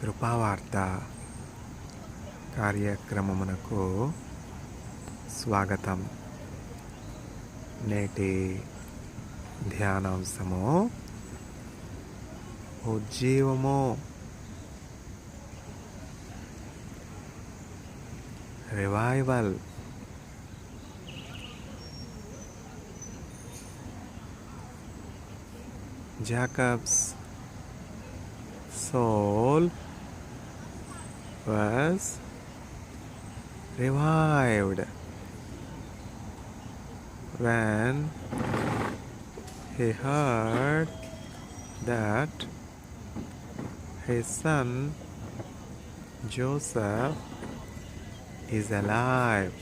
కృపావార్త కార్యక్రమమునకు స్వాగతం. నేటి ధ్యానాంశము ఉజ్జీవము. Revival. Jacob's soul was revived when he heard that his son Joseph is alive.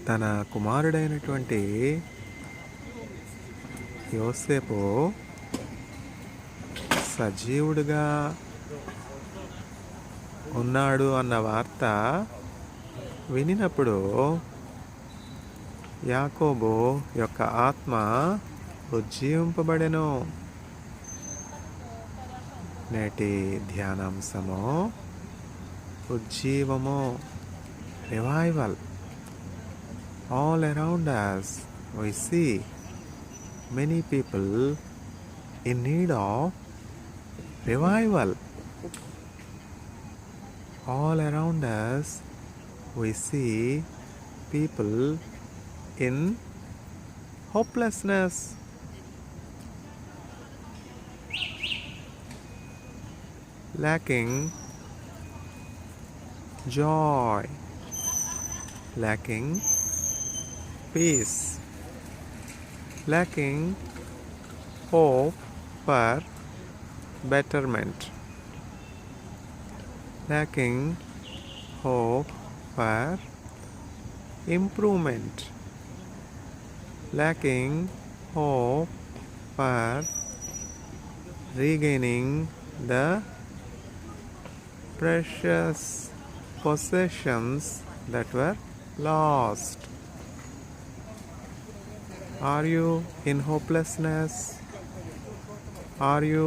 తన కుమారుడైనటువంటి యోసేపు సజీవుడుగా ఉన్నాడు అన్న వార్త వినినప్పుడు యాకోబు యొక్క ఆత్మ ఉజ్జీవింపబడెను. నేటి ధ్యానాంశము ఉజ్జీవము, revival. All around us we see many people in need of revival. All around us we see people in hopelessness. Lacking joy, lacking peace, lacking hope for betterment, lacking hope for improvement, lacking hope for regaining the precious possessions that were lost. Are you in hopelessness? Are you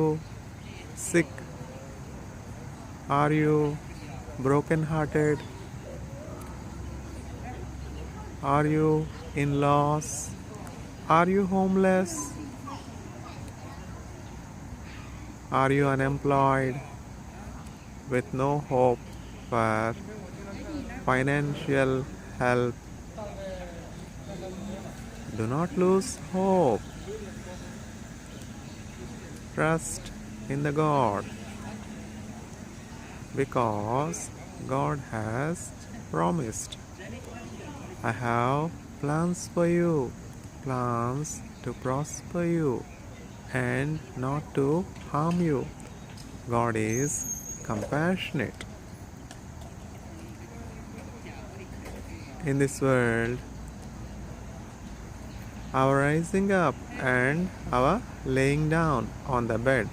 sick? Are you broken-hearted? Are you in loss? Are you homeless? Are you unemployed with no hope for financial help? Do not lose hope. Trust in the God, because God has promised, I have plans for you, plans to prosper you and not to harm you. God is compassionate. In this world, our rising up and our laying down on the bed,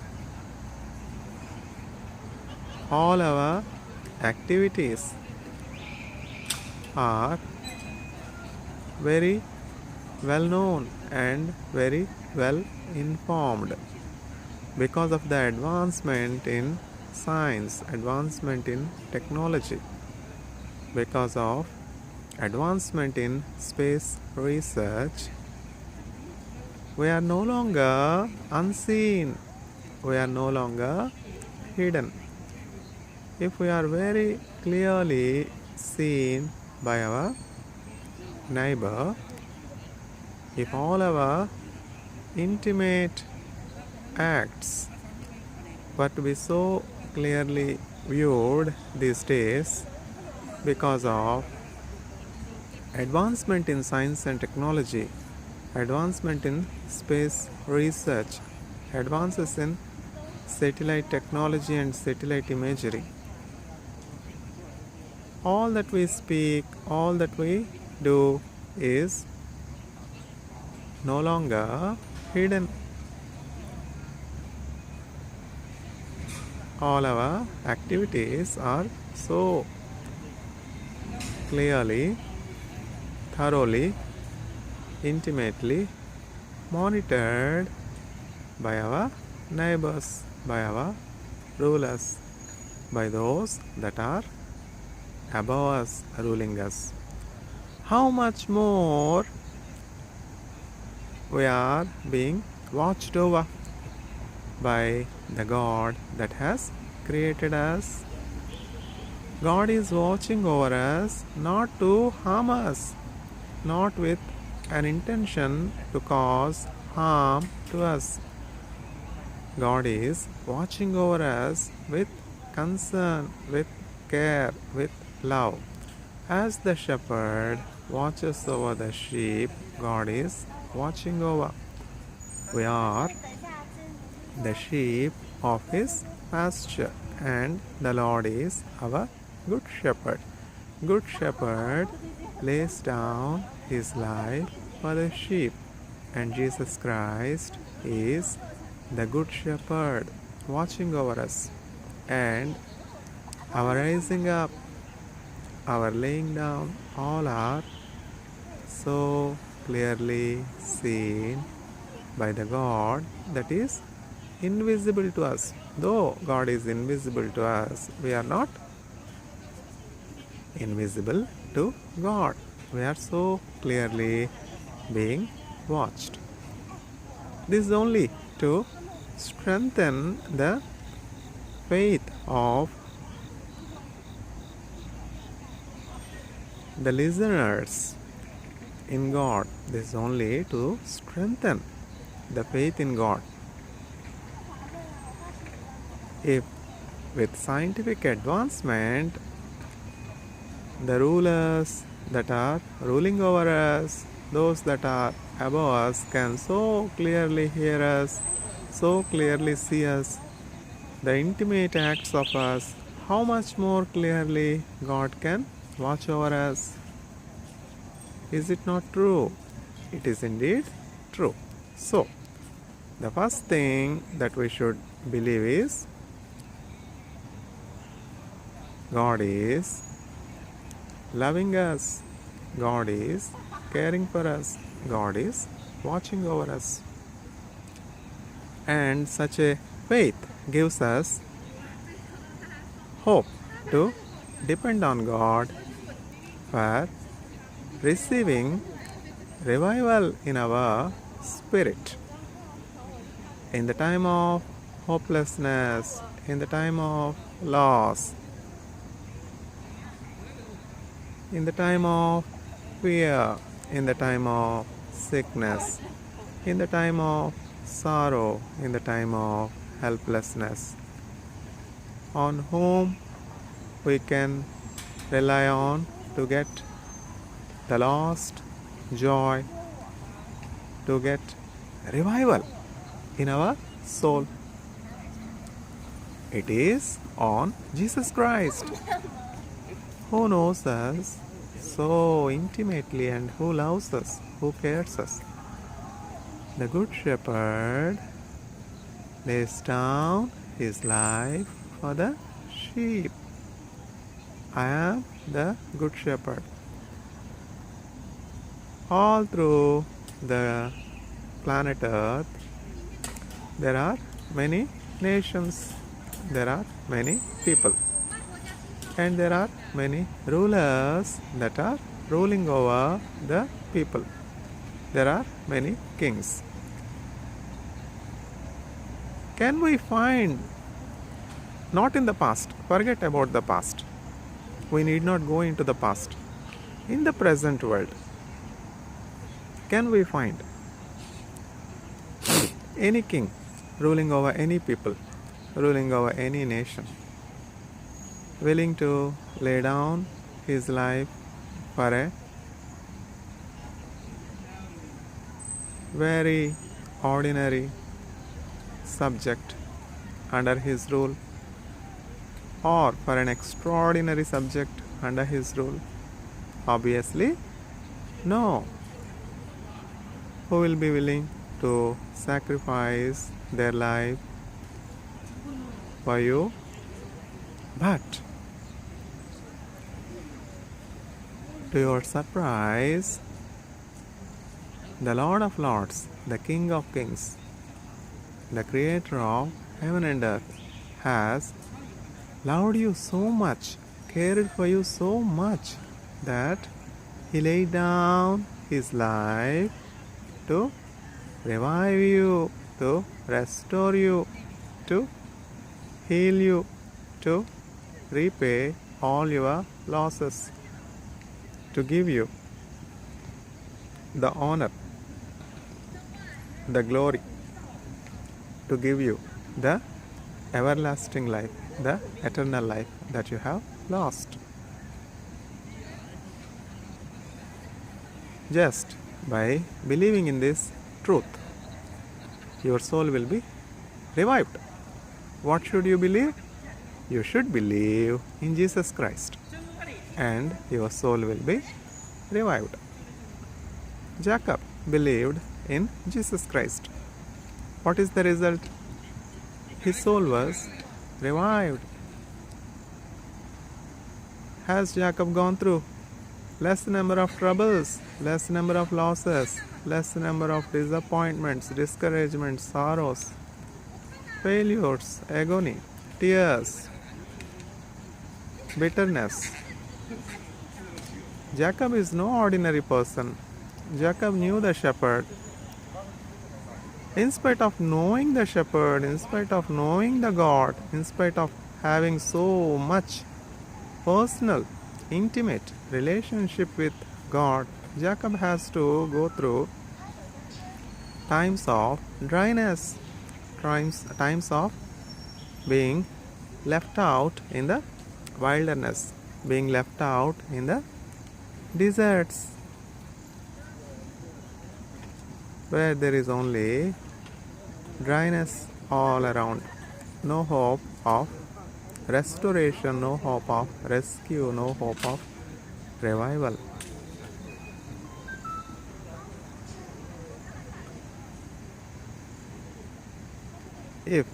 all our activities are very well known and very well informed because of the advancement in science, advancement in technology, because of advancement in space research. We are no longer unseen. We are no longer hidden. If we are very clearly seen by our neighbor, if all our intimate acts were to be so clearly viewed these days because of advancement in science and technology, advancement in space research, advances in satellite technology and satellite imagery, all that we speak, all that we do is no longer hidden. All our activities are so clearly, thoroughly, intimately monitored by our neighbors, by our rulers, by those that are above us, ruling us. How much more we are being watched over by the God that has created us. God is watching over us not to harm us, not with an intention to cause harm to us. God is watching over us with concern, with care, with love. As the shepherd watches over the sheep, God is watching over. We are the sheep of his pasture, and the Lord is our good shepherd. Good shepherd lays down his life for the sheep, and Jesus Christ is the good shepherd watching over us. And our rising up, our laying down, all are so clearly seen by the God that is invisible to us. Though God is invisible to us, we are not invisible to God. We are so clearly being watched. This is only to strengthen the faith of the listeners in God. This is only to strengthen the faith in God. If with scientific advancement, the rulers that are ruling over us, those that are above us, can so clearly hear us, so clearly see us, the intimate acts of us, how much more clearly God can watch over us. Is it not true? It is indeed true. So, the first thing that we should believe is God is loving us, God is caring for us, God is watching over us. And such a faith gives us hope to depend on God for receiving revival in our spirit. In the time of hopelessness, in the time of loss, in the time of fear, in the time of sickness, in the time of sorrow, in the time of helplessness, on whom we can rely on to get the lost joy, to get revival in our soul. It is on Jesus Christ, who knows us so intimately and who loves us, who cares us. The Good Shepherd lays down his life for the sheep. I am the Good Shepherd. All through the planet Earth, there are many nations, there are many people, and there are many rulers that are ruling over the people. There are many kings. Can we find, not in the past, forget about the past. We need not go into the past. In the present world, can we find any king ruling over any people, ruling over any nation, willing to lay down his life for a very ordinary subject under his rule, or for an extraordinary subject under his rule? Obviously, no. Who will be willing to sacrifice their life for you? But to your surprise, the Lord of Lords, the King of Kings, the Creator of heaven and earth, has loved you so much, cared for you so much, that He laid down His life to revive you, to restore you, to heal you, to repay all your losses, to give you the honor, the glory, to give you the everlasting life, the eternal life that you have lost. Just by believing in this truth, your soul will be revived. What should you believe? You should believe in Jesus Christ, and your soul will be revived. Jacob believed in Jesus Christ. What is the result? His soul was revived. Has Jacob gone through less number of troubles, less number of losses, less number of disappointments, discouragements, sorrows, failures, agony, tears, bitterness? Jacob is no ordinary person. Jacob knew the shepherd. In spite of knowing the shepherd, in spite of knowing the God, in spite of having so much personal, intimate relationship with God, Jacob has to go through times of dryness, times of being left out in the wilderness, being left out in the deserts, where there is only dryness all around, no hope of restoration, no hope of rescue, no hope of revival. If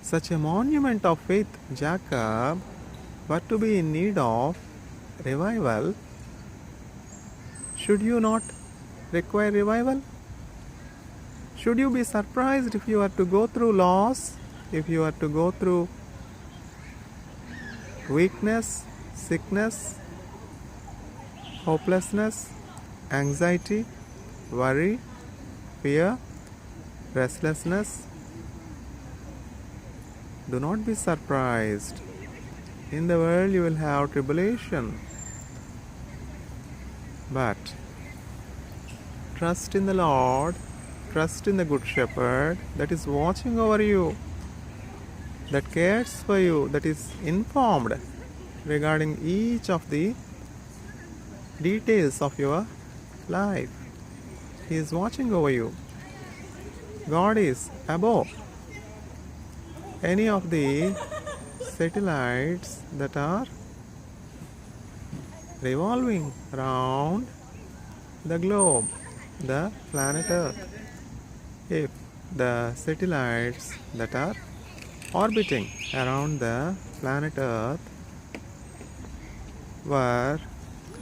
such a monument of faith, Jacob, were to be in need of revival, should you not require revival? Should you be surprised if you are to go through loss, if you are to go through weakness, sickness, hopelessness, anxiety, worry, fear, restlessness? Do not be surprised. In the world you will have tribulation. But trust in the Lord, trust in the Good Shepherd that is watching over you, that cares for you, that is informed regarding each of the details of your life. He is watching over you. God is above any of the satellites that are revolving around the globe, the planet Earth. If the satellites that are orbiting around the planet Earth were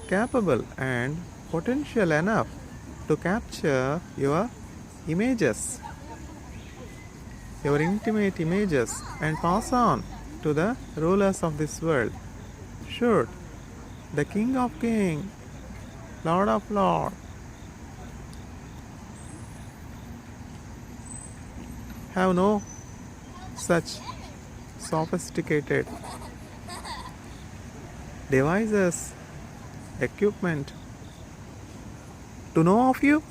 capable and potential enough to capture your images, your intimate images, and pass on to the rulers of this world, should the King of Kings, Lord of Lords, have no such sophisticated devices, equipment to know of you?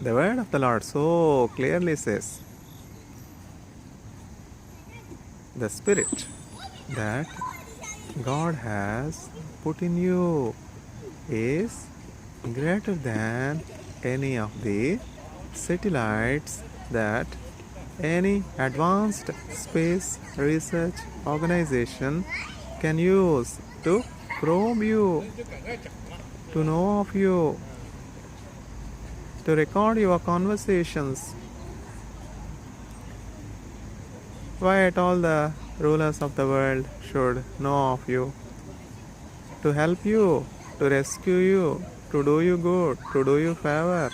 The word of the Lord so clearly says, the Spirit that God has put in you is greater than any of the satellites that any advanced space research organization can use to probe you, to know of you, to record your conversations. Why at all the rulers of the world should know of you, to help you, to rescue you, to do you good, to do you favor.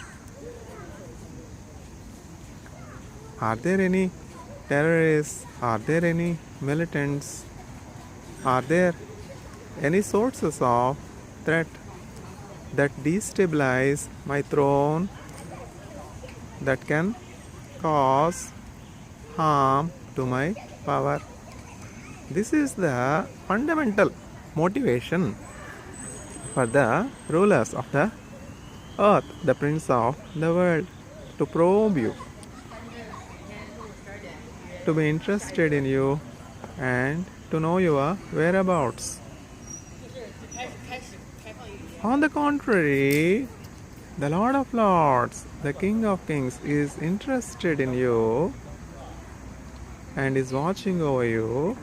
Are there any terrorists? Are there any militants? Are there any sources of threat that destabilize my throne, that can cause harm to my power? This is the fundamental motivation for the rulers of the earth, the prince of the world, to probe you, to be interested in you, and to know your whereabouts. On the contrary, the Lord of Lords, the King of Kings, is interested in you and is watching over you,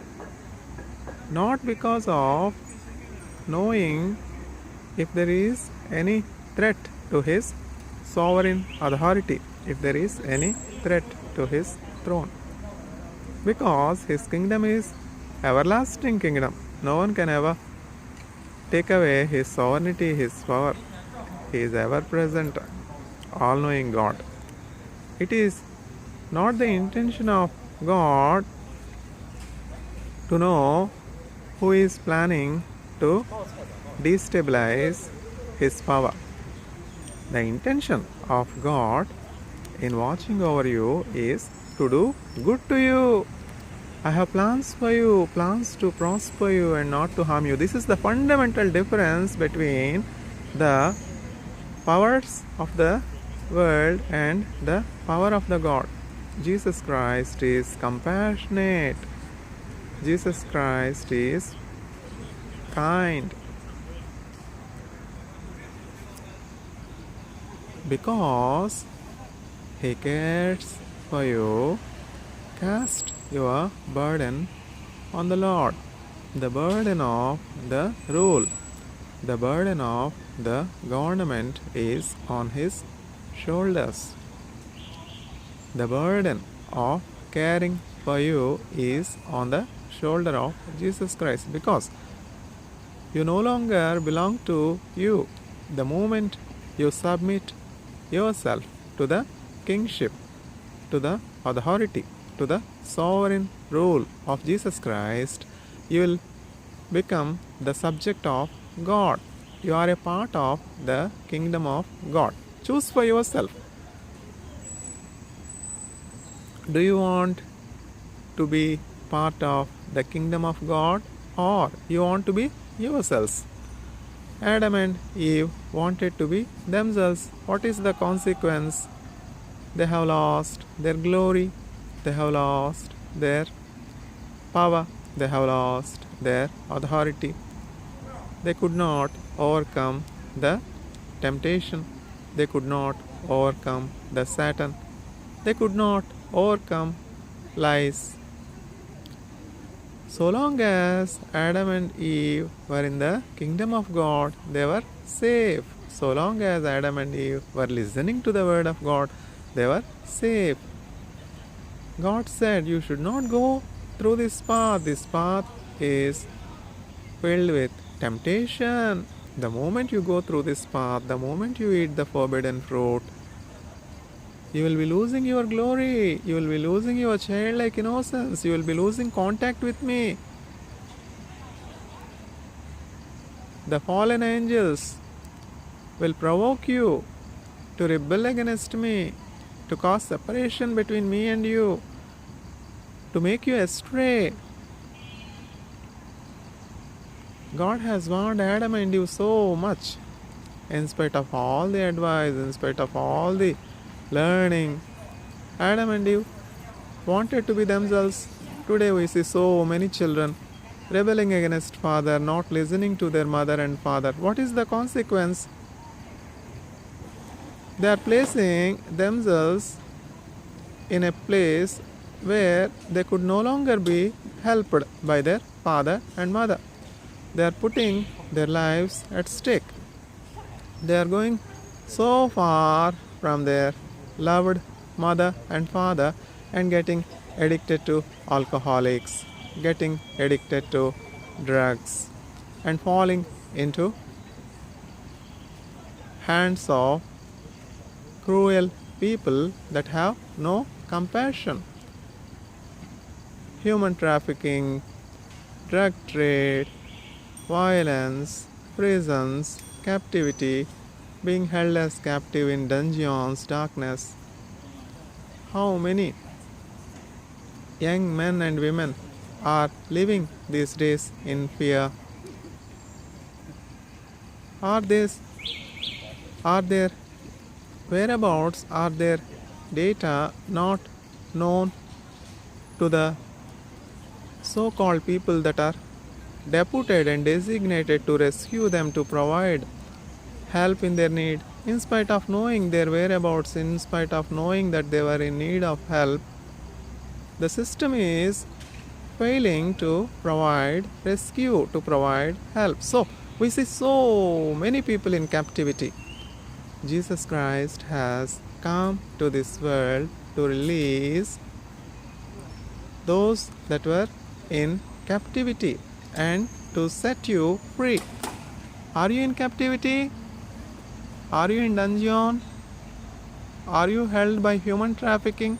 not because of knowing if there is any threat to his sovereign authority, if there is any threat to his throne, because his kingdom is everlasting kingdom. No one can ever take away his sovereignty, his power. He is ever present, all-knowing God. It is not the intention of God to know who is planning to destabilize his power. The intention of God in watching over you is to do good to you. I have plans for you, plans to prosper you and not to harm you. This is the fundamental difference between the powers of the world and the power of the God. Jesus Christ is compassionate. Jesus Christ is kind. Because he cares for you, cast your burden on the Lord. The burden of the rule, the burden of the government is on his shoulders. The burden of caring for you is on the shoulder of Jesus Christ, because you no longer belong to you. The moment you submit yourself to the kingship, to the authority, to the sovereign rule of Jesus Christ, you will become the subject of God. You are a part of the kingdom of God. Choose for yourself. Do you want to be part of the kingdom of God, or you want to be yourselves? Adam and Eve wanted to be themselves. What is the consequence? They have lost their glory. They have lost their power. They have lost their authority. They could not overcome the temptation. They could not overcome the Satan. They could not overcome lies. So long as Adam and Eve were in the kingdom of God, they were safe. So long as Adam and Eve were listening to the word of God, they were safe. God said, you should not go through this path. This path is filled with temptation. The moment you go through this path, the moment you eat the forbidden fruit, you will be losing your glory. You will be losing your childlike innocence. You will be losing contact with me. The fallen angels will provoke you to rebel against me, to cause separation between me and you, to make you astray. God has warned Adam and Eve so much. In spite of all the advice, in spite of all the learning, Adam and Eve wanted to be themselves. Today we see so many children rebelling against father, not listening to their mother and father. What is the consequence? They are placing themselves in a place where they could no longer be helped by their father and mother. They are putting their lives at stake. They are going so far from their loved mother and father and getting addicted to alcoholics, getting addicted to drugs, and falling into hands of cruel people that have no compassion. Human trafficking, drug trade, violence, prisons, captivity, being held as captive in dungeons, darkness. How many young men and women are living these days in fear? Are their whereabouts, are their data not known to the so-called people that are deputed and designated to rescue them, to provide help in their need? In spite of knowing their whereabouts, in spite of knowing that they were in need of help, the system is failing to provide rescue, to provide help. So we see so many people in captivity. Jesus Christ has come to this world to release those that were in captivity and to set you free. Are you in captivity? Are you in dungeon? Are you held by human trafficking?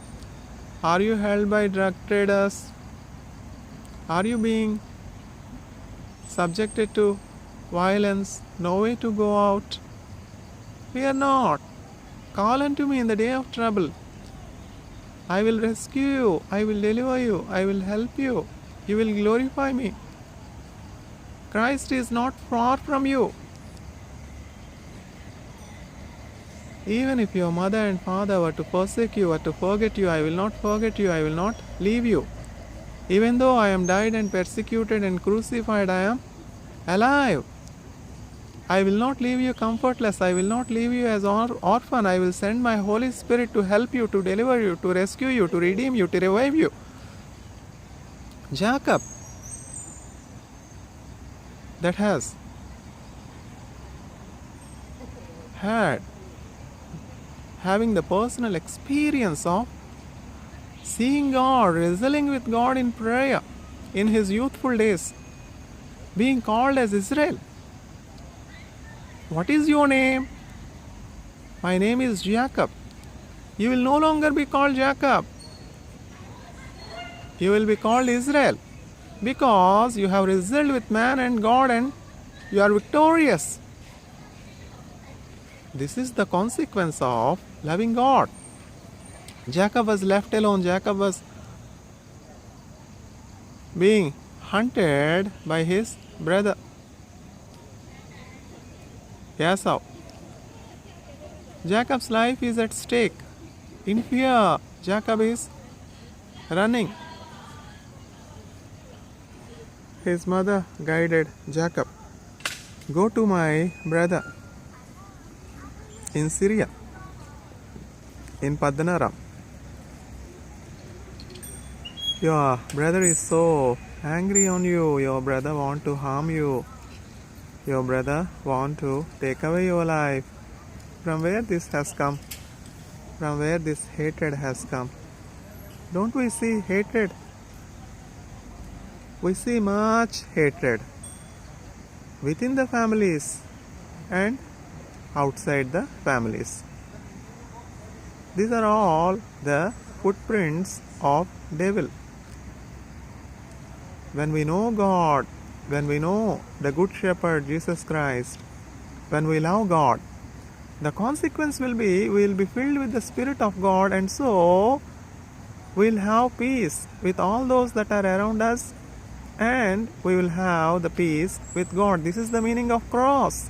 Are you held by drug traders? Are you being subjected to violence? No way to go out? Fear not. Call unto me in the day of trouble. I will rescue you. I will deliver you. I will help you. You will glorify me. Christ is not far from you. Even if your mother and father were to forsake you or to forget you, I will not forget you. I will not leave you. Even though I am died and persecuted and crucified, I am alive. I will not leave you comfortless. I will not leave you as orphan. I will send my Holy Spirit to help you, to deliver you, to rescue you, to redeem you, to revive you. Jacob, that has having the personal experience of seeing God, wrestling with God in prayer in his youthful days, being called as Israel. What is your name? My name is Jacob. You will no longer be called Jacob. You will be called Israel, because you have wrestled with man and God and you are victorious. This is the consequence of loving God. Jacob was left alone. Jacob was being hunted by his brother Esau. Jacob's life is at stake. In fear, Jacob is running. His mother guided Jacob. Go to my brother in Syria, in Padanaram. Your brother is so angry on you. Your brother want to harm you. Your brother want to take away your life. From where this has come? From where this hatred has come? Don't we see hatred? We see much hatred within the families and outside the families. These are all the footprints of devil. When we know God, when we know the Good Shepherd Jesus Christ, when we love God, the consequence will be we will be filled with the Spirit of God, and so we will have peace with all those that are around us, and we will have the peace with God. This is the meaning of cross.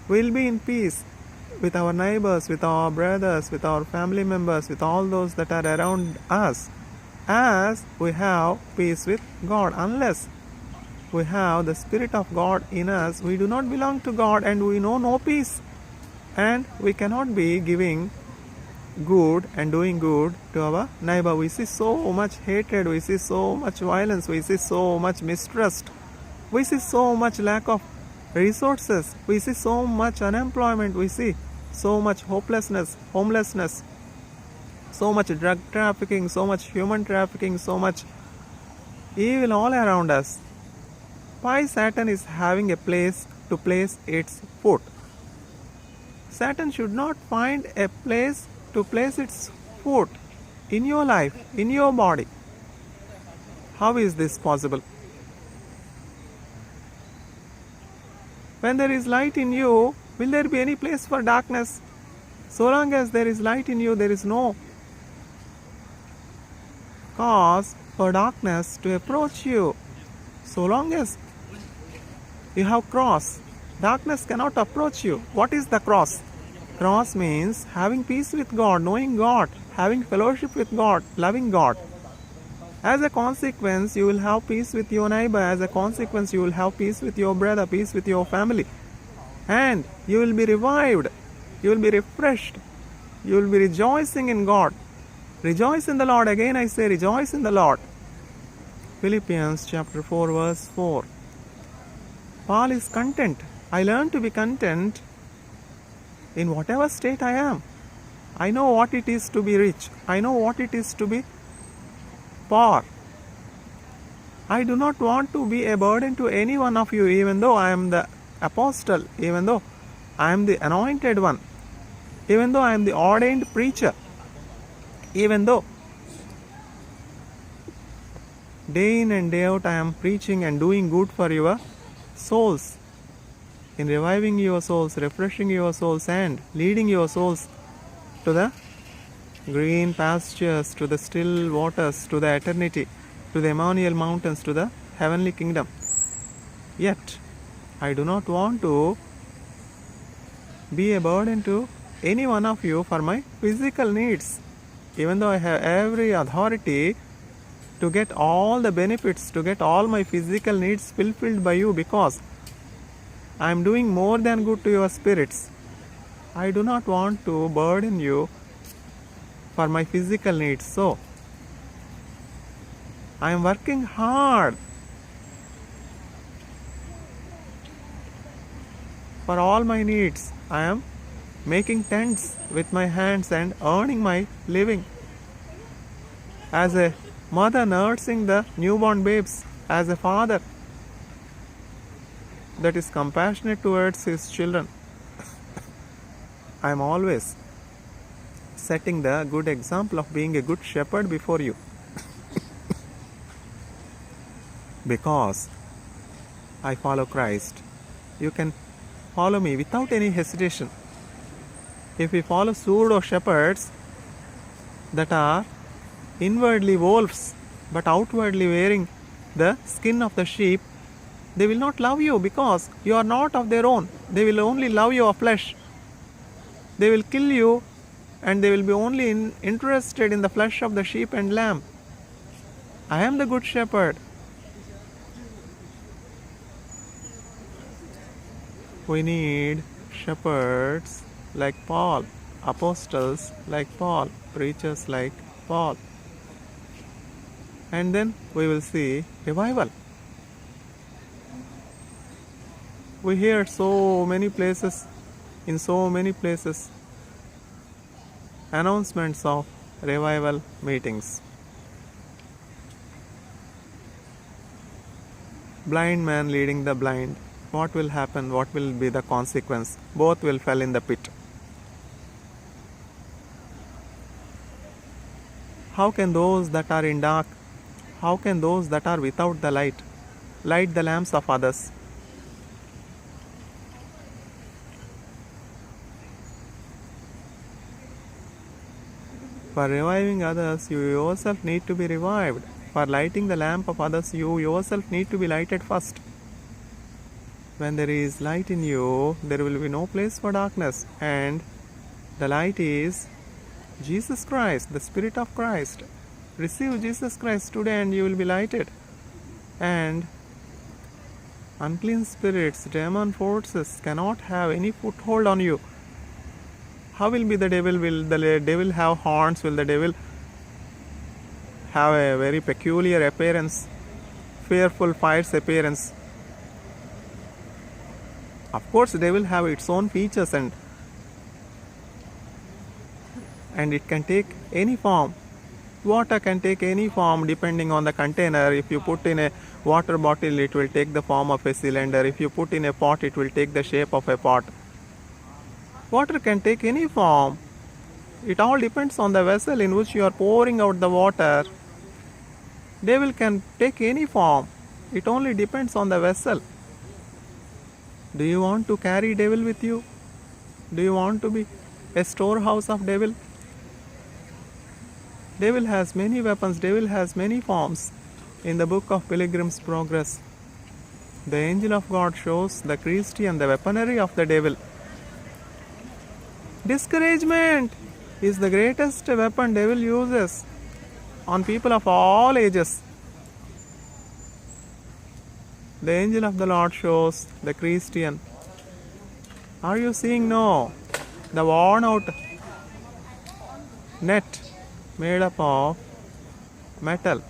We will be in peace with our neighbors, with our brothers, with our family members, with all those that are around us, as we have peace with God. Unless we have the Spirit of God in us, we do not belong to God, and we know no peace, and we cannot be giving good and doing good to our neighbor. We see so much hatred, we see so much violence, we see so much mistrust, we see so much lack of resources, we see so much unemployment, we see so much hopelessness, homelessness, so much drug trafficking, so much human trafficking, so much evil all around us. Why Satan is having a place to place its foot? Satan should not find a place to place its foot in your life, in your body. How is this possible? When there is light in you, will there be any place for darkness? So long as there is light in you, there is no cause for darkness to approach you. So long as you have cross, darkness cannot approach you. What is the cross? Cross means having peace with God, knowing God, having fellowship with God, loving God. As a consequence, you will have peace with your neighbor. As a consequence, you will have peace with your brother, peace with your family. And you will be revived. You will be refreshed. You will be rejoicing in God. Rejoice in the Lord. Again I say, rejoice in the Lord. Philippians chapter 4 verse 4. Paul is content. I learn to be content in whatever state I am. I know what it is to be rich. I know what it is to be poor. I do not want to be a burden to any one of you, even though I am the apostle, even though I am the anointed one, even though I am the ordained preacher, even though day in and day out I am preaching and doing good for your souls, in reviving your souls, refreshing your souls, and leading your souls to the green pastures, to the still waters, to the eternity, to the Emmanuel mountains, to the heavenly kingdom. Yet, I do not want to be a burden to any one of you for my physical needs, even though I have every authority to get all the benefits, to get all my physical needs fulfilled by you, because I am doing more than good to your spirits. I do not want to burden you for my physical needs. So, I am working hard for all my needs. I am making tents with my hands and earning my living. As a mother nursing the newborn babes, as a father that is compassionate towards his children, I am always setting the good example of being a good shepherd before you. Because I follow Christ, you can follow me without any hesitation. If we follow pseudo shepherds that are inwardly wolves but outwardly wearing the skin of the sheep, they will not love you, because you are not of their own. They will only love your flesh. They will kill you, and they will be only interested in the flesh of the sheep and lamb. I am the good shepherd. We need shepherds like Paul, apostles like Paul, preachers like Paul. And then we will see revival. We hear so many places, in so many places, announcements of revival meetings. Blind man leading the blind. What will happen? What will be the consequence? Both will fall in the pit. How can those that are in dark, how can those that are without the light the lamps of others? For reviving others, you yourself need to be revived. For lighting the lamp of others, you yourself need to be lighted first. When there is light in you, there will be no place for darkness. And the light is Jesus Christ, the Spirit of Christ. Receive Jesus Christ today and you will be lighted. And unclean spirits, demon forces cannot have any foothold on you. How will be the devil? Will the devil have horns? Will the devil have a very peculiar appearance, fearful, fierce appearance? Of course, they will have its own features, and it can take any form. Water can take any form depending on the container. If you put in a water bottle, it will take the form of a cylinder. If you put in a pot, it will take the shape of a pot. Water can take any form. It all depends on the vessel in which you are pouring out the water. Devil can take any form. It only depends on the vessel. Do you want to carry devil with you? Do you want to be a storehouse of devil? Devil has many weapons. Devil has many forms. In the book of Pilgrim's Progress, the angel of God shows the Christian the weaponry of the devil. Discouragement is the greatest weapon devil uses on people of all ages. The angel of the Lord shows the Christian. Are you seeing? No. The worn out net made up of metal.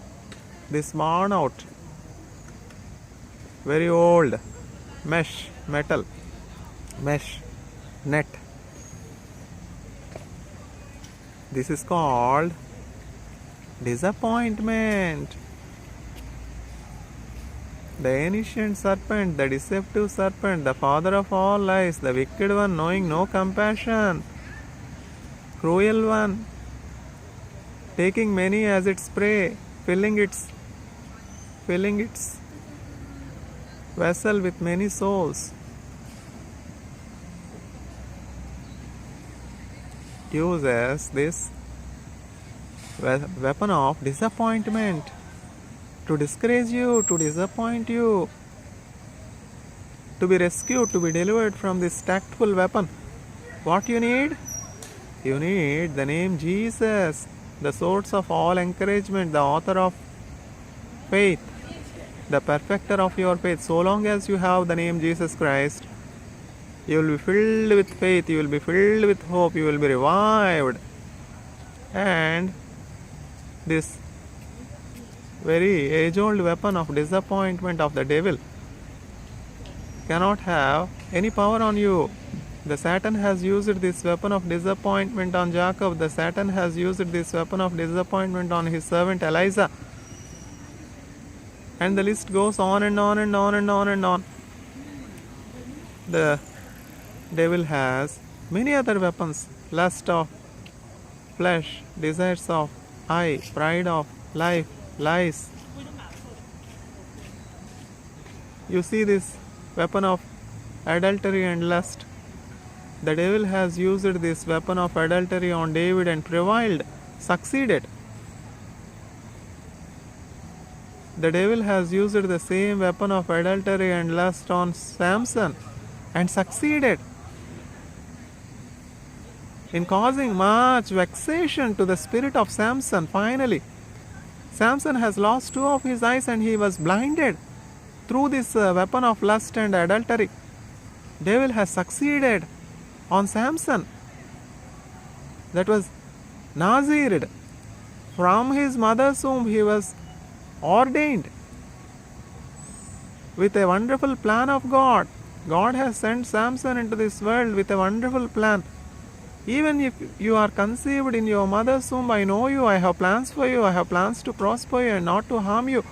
This worn out, very old metal mesh net. This is called disappointment. The ancient serpent, the deceptive serpent, the father of all lies, the wicked one, knowing no compassion, cruel one, taking many as its prey, filling its vessel with many souls, uses this weapon of disappointment to discourage you, to disappoint you, to be rescued, to be delivered from this tactful weapon. What you need? You need the name Jesus, the source of all encouragement, the author of faith, the perfecter of your faith. So long as you have the name Jesus Christ, you will be filled with faith, you will be filled with hope, you will be revived. And this very age-old weapon of disappointment of the devil cannot have any power on you. The Satan has used this weapon of disappointment on Jacob. The Satan has used this weapon of disappointment on his servant Eliza. And the list goes on and on and on and on and on. The devil has many other weapons. Lust of flesh, desires of eye, pride of life, lies. You see this weapon of adultery and lust. The devil has used this weapon of adultery on David and prevailed, succeeded. The devil has used the same weapon of adultery and lust on Samson and succeeded in causing much vexation to the spirit of Samson. Finally, Samson has lost two of his eyes and he was blinded through this weapon of lust and adultery. Devil has succeeded on Samson, that was Nazired. From his mother's womb he was ordained with a wonderful plan of God. God has sent Samson into this world with a wonderful plan. Even if you are conceived in your mother's womb, I know you, I have plans for you, I have plans to prosper you and not to harm you.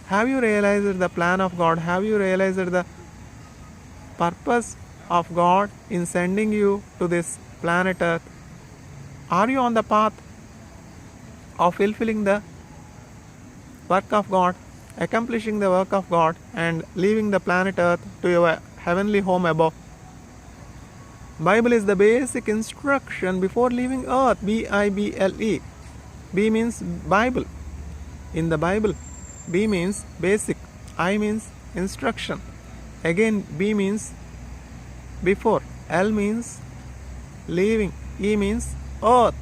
Have you realized the plan of God? Have you realized the purpose of God in sending you to this planet Earth? Are you on the path of fulfilling the work of God, accomplishing the work of God and leaving the planet Earth to your heavenly home above? Bible is the basic instruction before leaving earth. B-I-B-L-E. B means Bible. In the Bible, B means basic. I means instruction. Again, B means before. L means leaving. E means earth.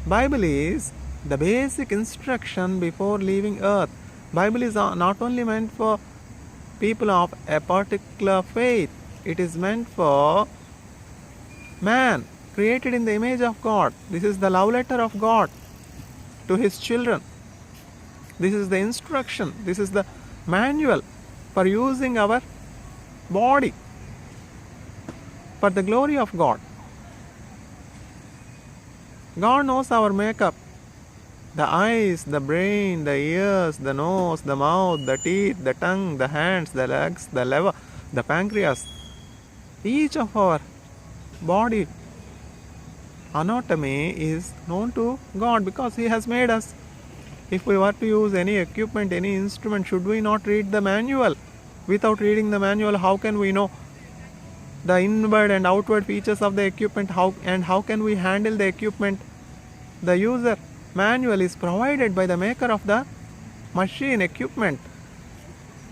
Bible is the basic instruction before leaving earth. Bible is not only meant for people of a particular faith. It is meant for man created in the image of God. This is the love letter of God to his children. This is the instruction. This is the manual for using our body for the glory of God. God knows our makeup. The eyes, the brain, the ears, the nose, the mouth, the teeth, the tongue, the hands, the legs, the liver, the pancreas. Each of our body anatomy is known to God because He has made us. If we were to use any equipment, any instrument, should we not read the manual? Without reading the manual, how can we know the inward and outward features of the equipment? How can we handle the equipment? The user manual is provided by the maker of the machine equipment.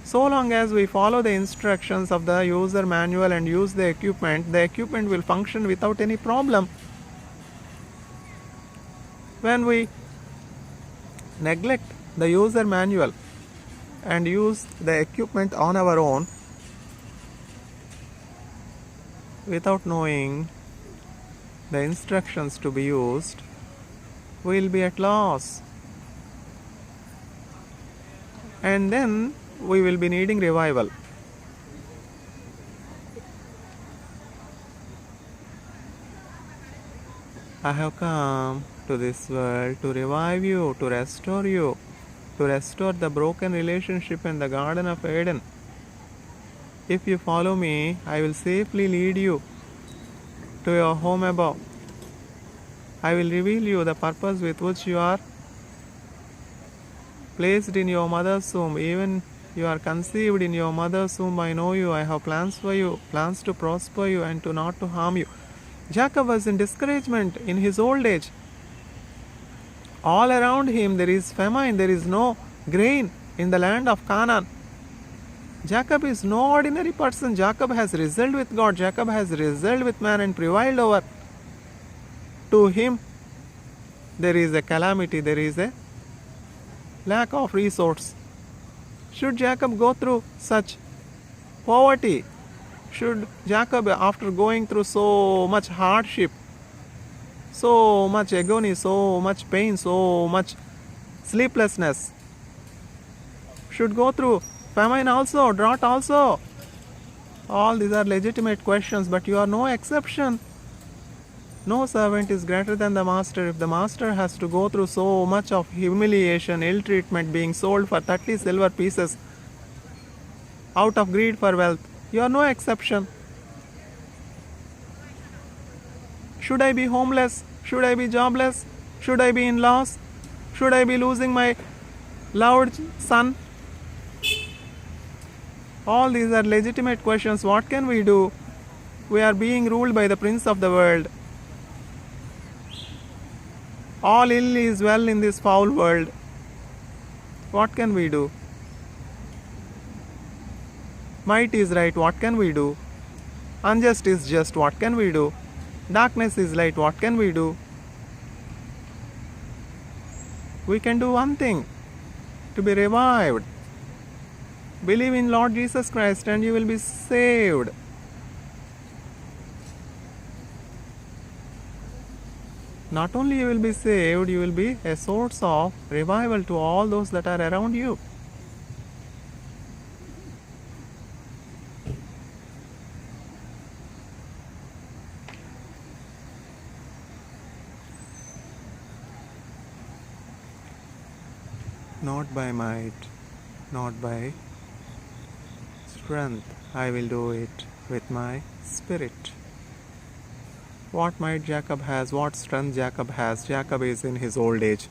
So long as we follow the instructions of the user manual and use the equipment will function without any problem. When we neglect the user manual and use the equipment on our own without knowing the instructions to be used, we will be at loss. And then we will be needing revival. I have come to this world to revive you, to restore the broken relationship in the Garden of Eden. If you follow me, I will safely lead you to your home above. I will reveal you the purpose with which you are placed in your mother's womb. Even you are conceived in your mother's womb, I know you. I have plans for you, plans to prosper you and to not to harm you. Jacob was in discouragement in his old age. All around him there is famine, there is no grain in the land of Canaan. Jacob is no ordinary person. Jacob has wrestled with God. Jacob has wrestled with man and prevailed over. To him, there is a calamity, there is a lack of resource. Should Jacob go through such poverty? Should Jacob, after going through so much hardship, so much agony, so much pain, so much sleeplessness, should go through famine also, drought also? All these are legitimate questions, but you are no exception. No servant is greater than the master. If the master has to go through so much of humiliation, ill treatment, being sold for 30 silver pieces out of greed for wealth, you are no exception. Should I be homeless? Should I be jobless? Should I be in loss? Should I be losing my loved son? All these are legitimate questions. What can we do? We are being ruled by the prince of the world. All ill is well in this foul world. What can we do? Might is right. What can we do? Unjust is just. What can we do? Darkness is light. What can we do? We can do one thing: to be revived. Believe in Lord Jesus Christ and you will be saved. Not only you will be saved, you will be a source of revival to all those that are around you. Not by might, not by strength, I will do it with my spirit. What might Jacob has, what strength Jacob has? Jacob is in his old age.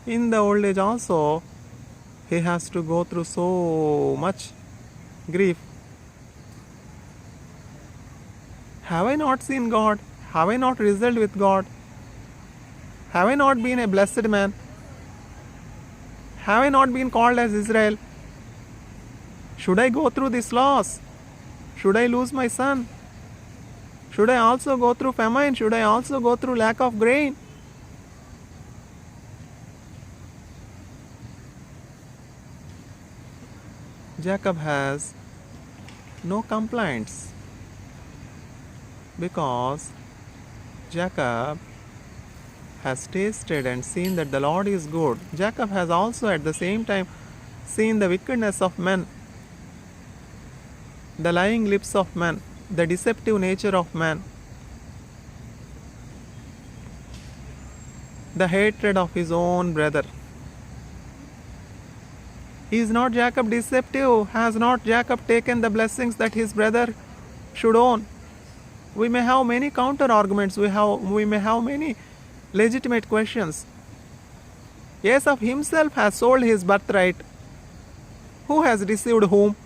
In the old age also, he has to go through so much grief. Have I not seen God? Have I not wrestled with God? Have I not been a blessed man? Have I not been called as Israel? Should I go through this loss? Should I lose my son? Should I also go through famine? Should I also go through lack of grain? Jacob has no complaints because Jacob has tasted and seen that the Lord is good. Jacob has also at the same time seen the wickedness of men, the lying lips of men, the deceptive nature of man, the hatred of his own brother. Is not Jacob deceptive? Has not Jacob taken the blessings that his brother should own? We may have many counter arguments, we may have many legitimate questions. Esau himself has sold his birthright. Who has received whom?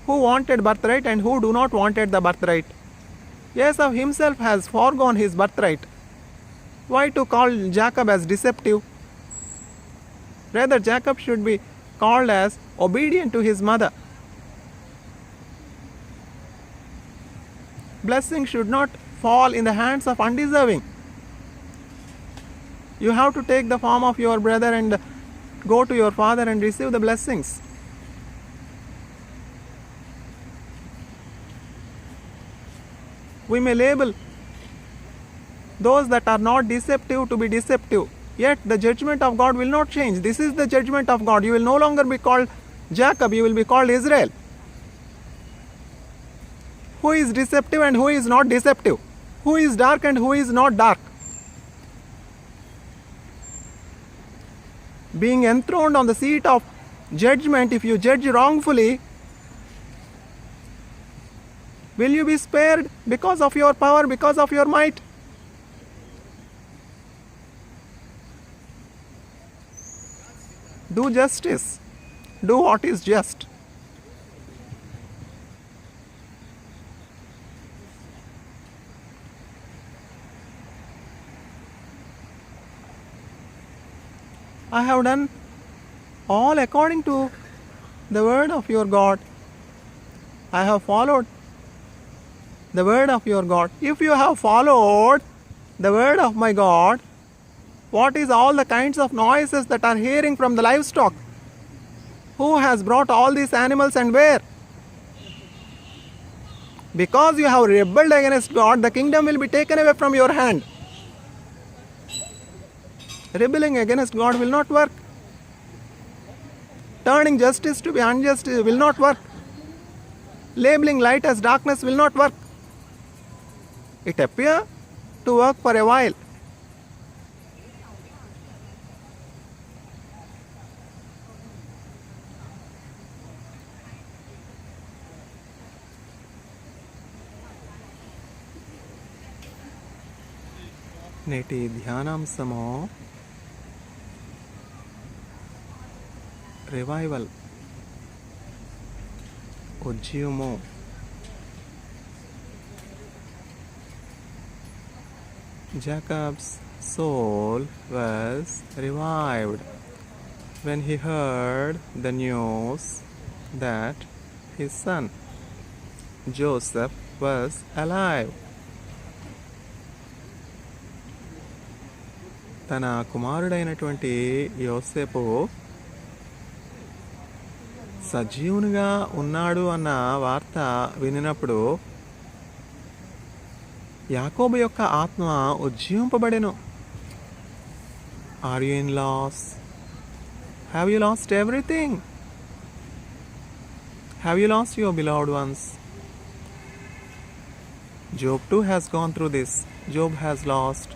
Who wanted birthright and who do not wanted the birthright? Esau himself has foregone his birthright. Why to call Jacob as deceptive? Rather, Jacob should be called as obedient to his mother. Blessing should not fall in the hands of undeserving. You have to take the form of your brother and go to your father and receive the blessings. We may label those that are not deceptive to be deceptive, yet the judgment of God will not change. This is the judgment of God. You will no longer be called Jacob, you will be called Israel. Who is deceptive and who is not deceptive? Who is dark and who is not dark? Being enthroned on the seat of judgment, if you judge wrongfully, will you be spared because of your power, because of your might? Do justice. Do what is just. I have done all according to the word of your God. I have followed the word of your God. If you have followed the word of my God, what is all the kinds of noises that are hearing from the livestock? Who has brought all these animals and where? Because you have rebelled against God, the kingdom will be taken away from your hand. Rebelling against God will not work. Turning justice to be unjust will not work. Labeling light as darkness will not work. It appears to work for a while. నేటి ధ్యానాంశము revival, ఉజ్జీవము. Jacob's soul was revived when he heard the news that his son Joseph was alive. తన కుమారుడైనటువంటి యోసేపు సజీవునిగా ఉన్నాడు అన్న వార్త వినినప్పుడు యాకోబు యొక్క ఆత్మ ఉజ్జీవింపబడెను. Are you in loss? Have you lost everything? Have you lost your beloved ones? Job too has gone through this. Job has lost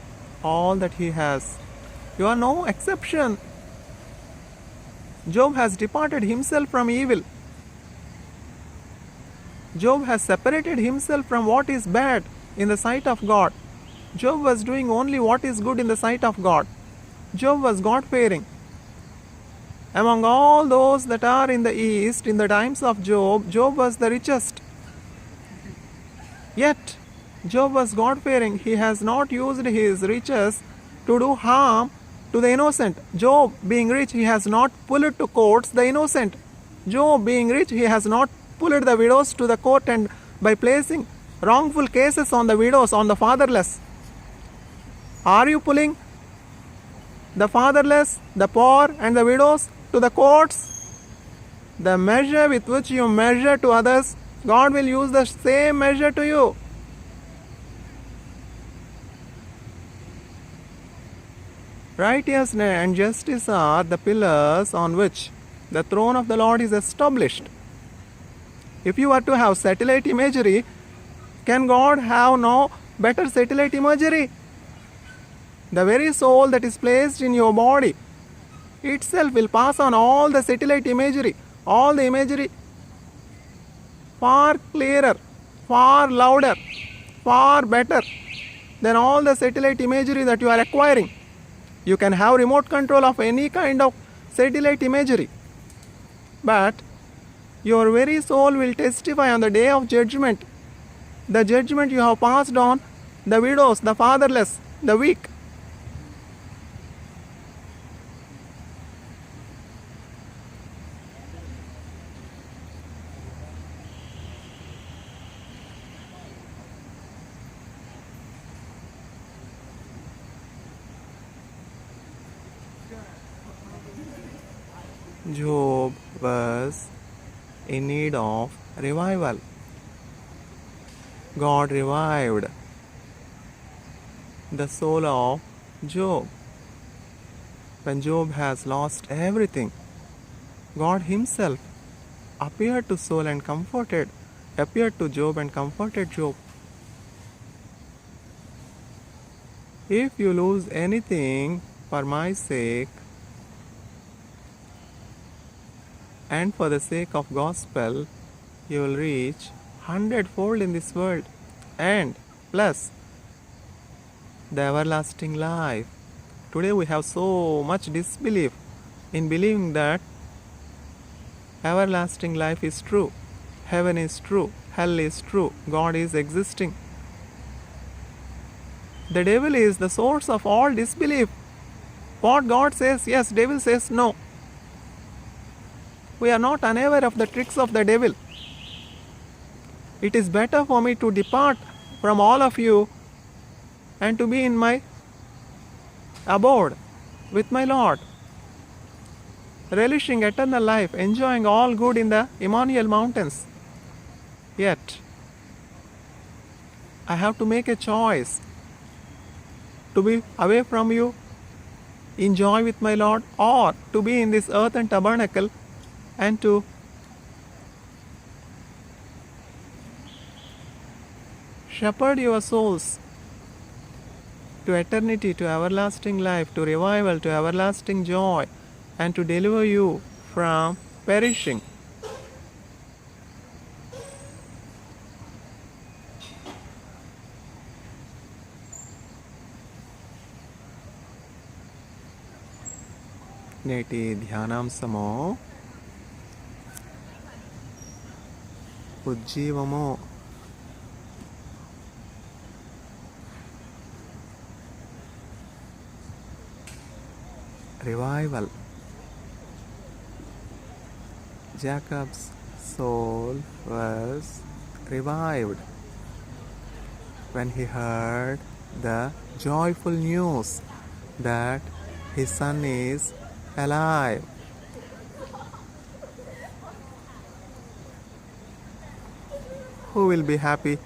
all that he has. You are no exception. Job has departed himself from evil. Job has separated himself from what is bad in the sight of God. Job was doing only what is good in the sight of God. Job was God-fearing. Among all those that are in the east, in the times of Job, Job was the richest. Yet, Job was God-fearing. He has not used his riches to do harm to the innocent. Job, being rich, he has not pulled to courts the innocent. Job, being rich, he has not pulled the widows to the court and by placing wrongful cases on the widows, on the fatherless. Are you pulling the fatherless, the poor and the widows to the courts? The measure with which you measure to others, God will use the same measure to you. Righteousness and justice are the pillars on which the throne of the Lord is established. If you are to have satellite imagery, can God have no better satellite imagery? The very soul that is placed in your body itself will pass on all the satellite imagery, all the imagery far clearer, far louder, far better than all the satellite imagery that you are acquiring. You can have remote control of any kind of satellite imagery. But your very soul will testify on the day of judgment, the judgment you have passed on the widows, the fatherless, the weak. Job was in need of revival. God revived the soul of Job. When Job has lost everything, God Himself appeared to Job and comforted Job. If you lose anything for my sake and for the sake of gospel, you will reach 100-fold in this world, and plus the everlasting life. Today we have so much disbelief in believing that everlasting life is true, heaven is true, hell is true, God is existing. The devil is the source of all disbelief. What God says yes, devil says no. We are not unaware of the tricks of the devil. It is better for me to depart from all of you and to be in my abode with my Lord, relishing eternal life, enjoying all good in the Emmanuel mountains. Yet, I have to make a choice to be away from you, enjoy with my Lord, or to be in this earthen tabernacle and to shepherd your souls to eternity, to everlasting life, to revival, to everlasting joy, and to deliver you from perishing. నేటి ధ్యానాంశము ఉజ్జీవము. Revival. Jacob's soul was revived when he heard the joyful news that his son is alive. Who will be happy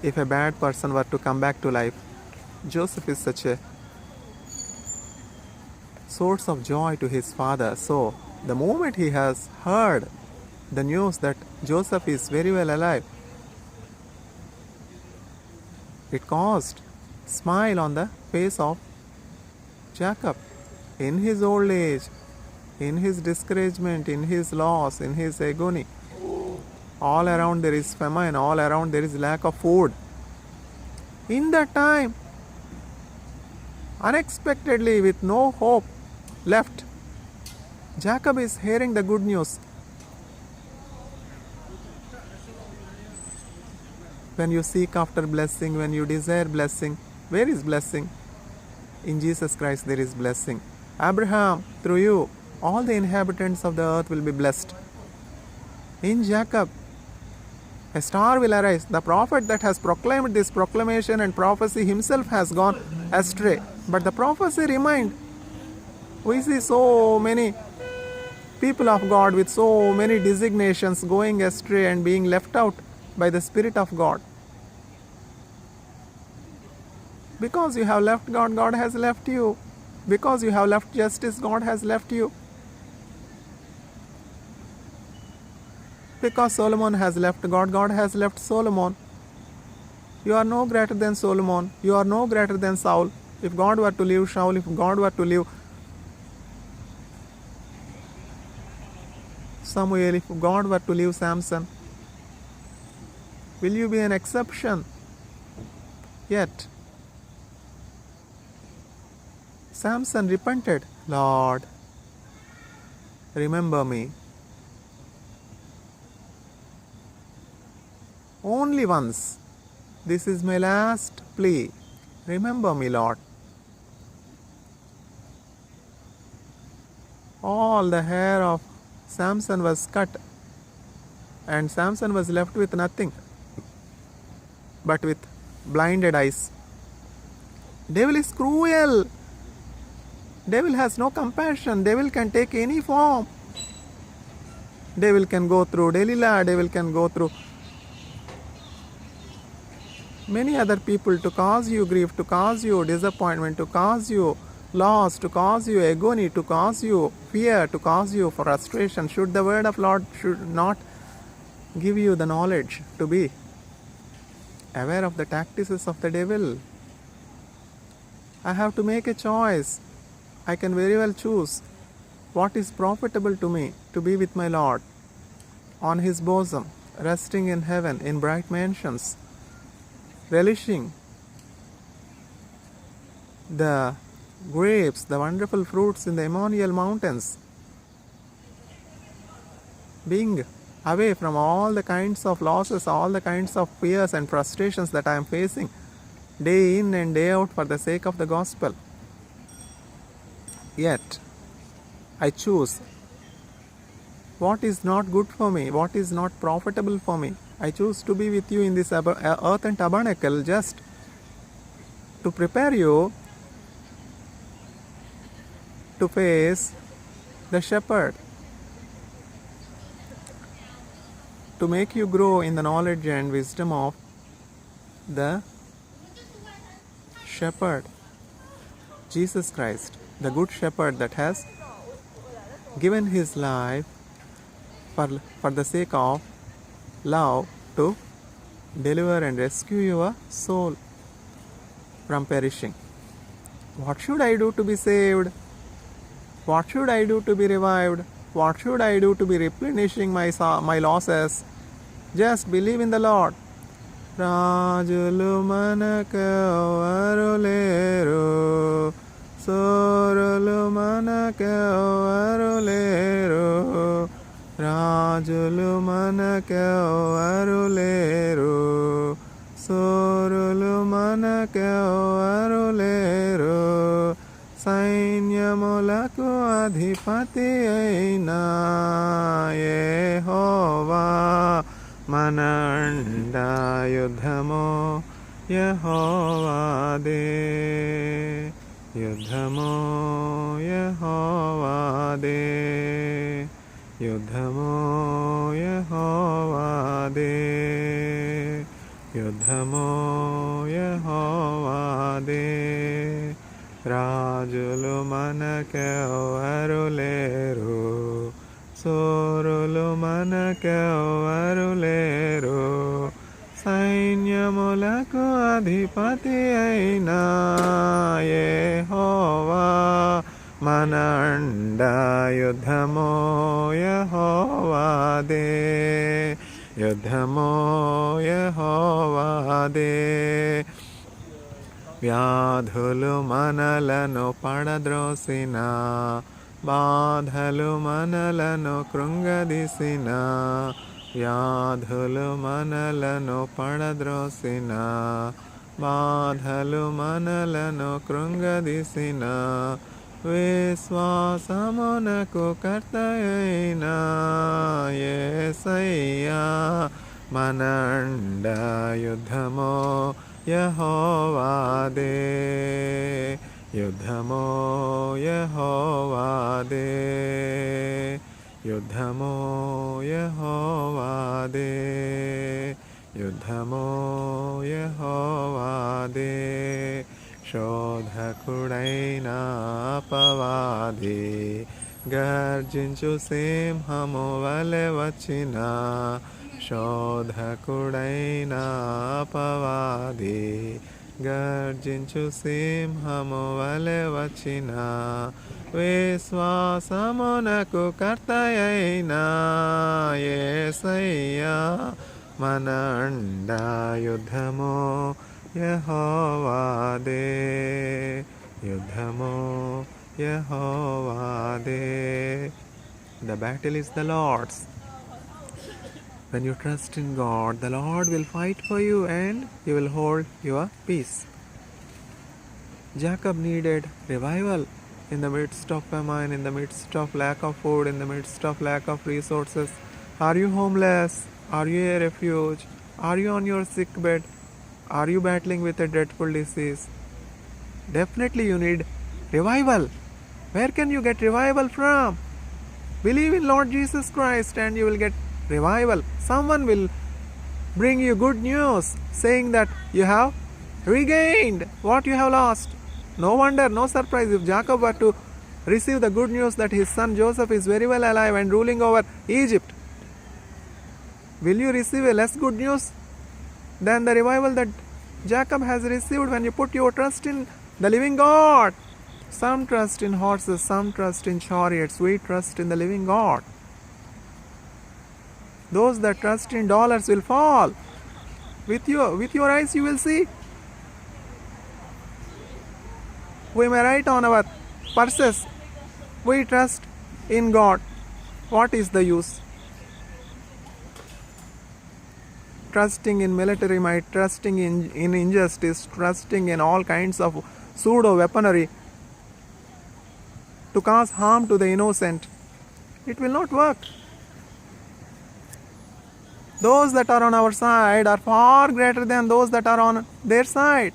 if a bad person were to come back to life? Joseph is such a source of joy to his father. So, the moment he has heard the news that Joseph is very well alive, it caused smile on the face of Jacob. In his old age, in his discouragement, in his loss, in his agony, all around there is famine, all around there is lack of food. In that time, unexpectedly, with no hope left, Jacob is hearing the good news. When you seek after blessing, when you desire blessing, where is blessing? In Jesus Christ there is blessing. Abraham, through you, all the inhabitants of the earth will be blessed. In Jacob, a star will arise. The prophet that has proclaimed this proclamation and prophecy himself has gone astray. But the prophecy remained. We see so many people of God with so many designations going astray and being left out by the Spirit of God. Because you have left God, God has left you. Because you have left justice, God has left you. Because Solomon has left God, God has left Solomon. You are no greater than Solomon. You are no greater than Saul. If God were to leave Saul, if God were to leave Samuel, if God were to leave Samson, Will you be an exception? Yet, Samson repented. Lord, remember me. Only once. This is my last plea. Remember me, Lord. All the hair of Samson was cut, and Samson was left with nothing but with blinded eyes. Devil is cruel. Devil has no compassion. Devil can take any form. Devil can go through Delilah. Devil can go through many other people to cause you grief, to cause you disappointment, to cause you loss, to cause you agony, to cause you fear, to cause you frustration. Should the word of Lord should not give you the knowledge to be aware of the tactics of the devil? I have to make a choice. I can very well choose what is profitable to me to be with my Lord on His bosom, resting in heaven in bright mansions, relishing the grapes, the wonderful fruits in the Emmanuel mountains, being away from all the kinds of losses, all the kinds of fears and frustrations that I am facing day in and day out for the sake of the gospel. Yet, I choose what is not good for me, what is not profitable for me. I choose to be with you in this earthen tabernacle just to prepare you to face the shepherd, to make you grow in the knowledge and wisdom of the shepherd, Jesus Christ, the good shepherd that has given his life for the sake of love to deliver and rescue your soul from perishing. What should I do to be saved? What should I do to be revived? What should I do to be replenishing my losses? Just believe in the Lord. Rajulu manakaru leru, sorulu manakaru leru, Rajulu manakaru leru, sorulu manakaru leru, సైన్యములకు అధిపతి అయినా యెహోవా మన అండా యుద్ధము యెహోవాదే యుద్ధము యెహోవాదే యుద్ధము యెహోవాదే యుద్ధము యెహోవాదే రాజులు మనకెవరు లేరు సోరులు మనకెవరు లేరు సైన్యములకు అధిపతి అయినా యెహోవా మన అండా యుద్ధము యెహోవాదే యుద్ధము యెహోవాదే వ్యాధులు మనలను పడద్రోసిన బాధలు మనలను కృంగదీసిన వ్యాధులు మనలను పడద్రోసిన బాధలు మనలను కృంగదీసిన విశ్వాసమునకు కర్తయైన యేసయ్యా మన అండా యుద్ధము యెహోవాదే యుద్ధము యెహోవాదే యుద్ధము యెహోవాదే యుద్ధము యెహోవాదే శోధకుడైన అపవాది గర్జించు సింహము వలె వచ్చిన శోధకుడైన అపవాది గర్జించు సింహము వలె వచ్చిన విశ్వాసమునకు కర్తయైన యేసయ్యా మన అండా యుద్ధము యెహోవాదే, యుద్ధము యెహోవాదే. The battle is the Lord's. When you trust in God, the Lord will fight for you and you will hold your peace. Jacob needed revival in the midst of famine, in the midst of lack of food, in the midst of lack of resources. Are you homeless? Are you a refuge? Are you on your sick bed? Are you battling with a dreadful disease? Definitely you need revival. Where can you get revival from? Believe in Lord Jesus Christ and you will get revival. Someone will bring you good news saying that you have regained what you have lost. No wonder, no surprise if Jacob were to receive the good news that his son Joseph is very well alive and ruling over Egypt. Will you receive a less good news than the revival that Jacob has received when you put your trust in the living God? Some trust in horses, some trust in chariots. We trust in the living God. Those that trust in dollars will fall. With your eyes you will see. We may write on our purses, we trust in God. What is the use? Trusting in military might, trusting in injustice, trusting in all kinds of pseudo weaponry to cause harm to the innocent. It will not work. Those that are on our side are far greater than those that are on their side.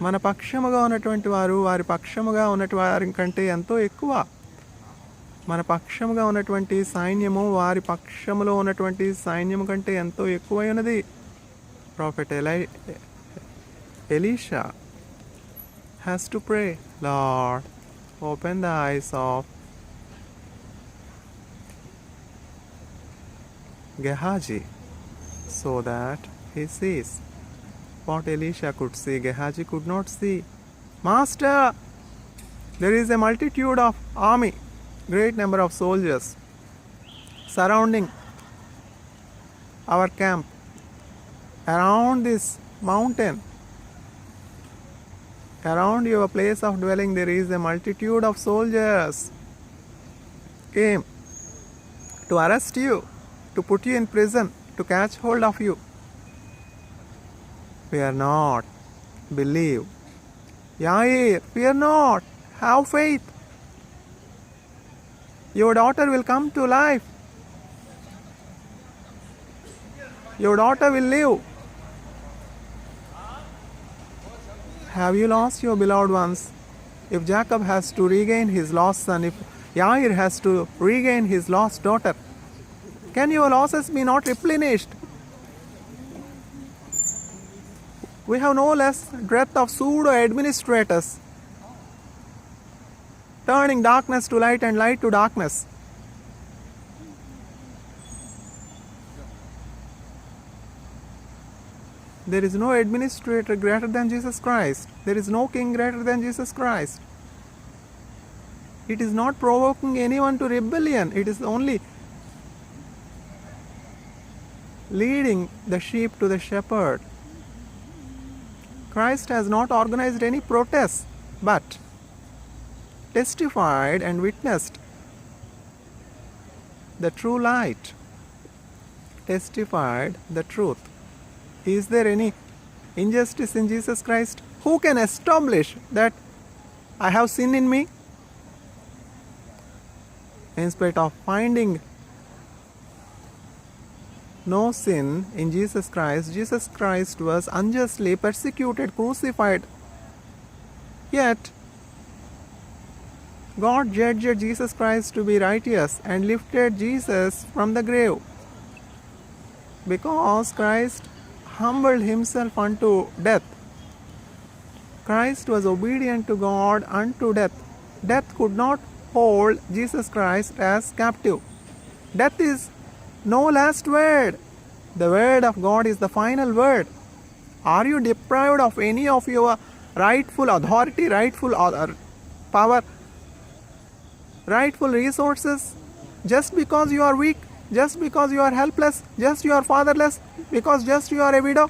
మన పక్షముగా ఉన్నటువంటి వారు వారి పక్షముగా ఉన్నటువంటి వారి కంటే ఎంతో ఎక్కువ. మన పక్షముగా ఉన్నటువంటి సైన్యము వారి పక్షములో ఉన్నటువంటి సైన్యము కంటే ఎంతో ఎక్కువై ఉన్నది. Prophet Elisha has to pray, Lord, open the eyes of Gehazi so that he sees. What Elisha could see, Gehazi could not see. Master, there is a multitude of army, great number of soldiers surrounding our camp. Around this mountain, around your place of dwelling, there is a multitude of soldiers came to arrest you, to put you in prison, to catch hold of you. Fear not, believe. Yair, fear not, have faith. Your daughter will come to life. Your daughter will live. Have you lost your beloved ones? If Jacob has to regain his lost son, if Yair has to regain his lost daughter, can your losses be not replenished? We have no less breadth of pseudo-administrators, turning darkness to light and light to darkness. There is no administrator greater than Jesus Christ. There is no king greater than Jesus Christ. It is not provoking anyone to rebellion. It is only leading the sheep to the shepherd. Christ has not organized any protests, but testified and witnessed the true light, testified the truth. Is there any injustice in Jesus Christ? Who can establish that I have sin in me? In spite of finding no sin in Jesus Christ was unjustly persecuted, crucified. Yet, God judged Jesus Christ to be righteous and lifted Jesus from the grave. Because Christ humbled himself unto death. Christ was obedient to God unto death. Death could not hold Jesus Christ as captive. Death is no last word. The word of God is the final word. Are you deprived of any of your rightful authority, rightful power, rightful resources? just because you are weak, just because you are helpless, just you are fatherless, because just you are a widow.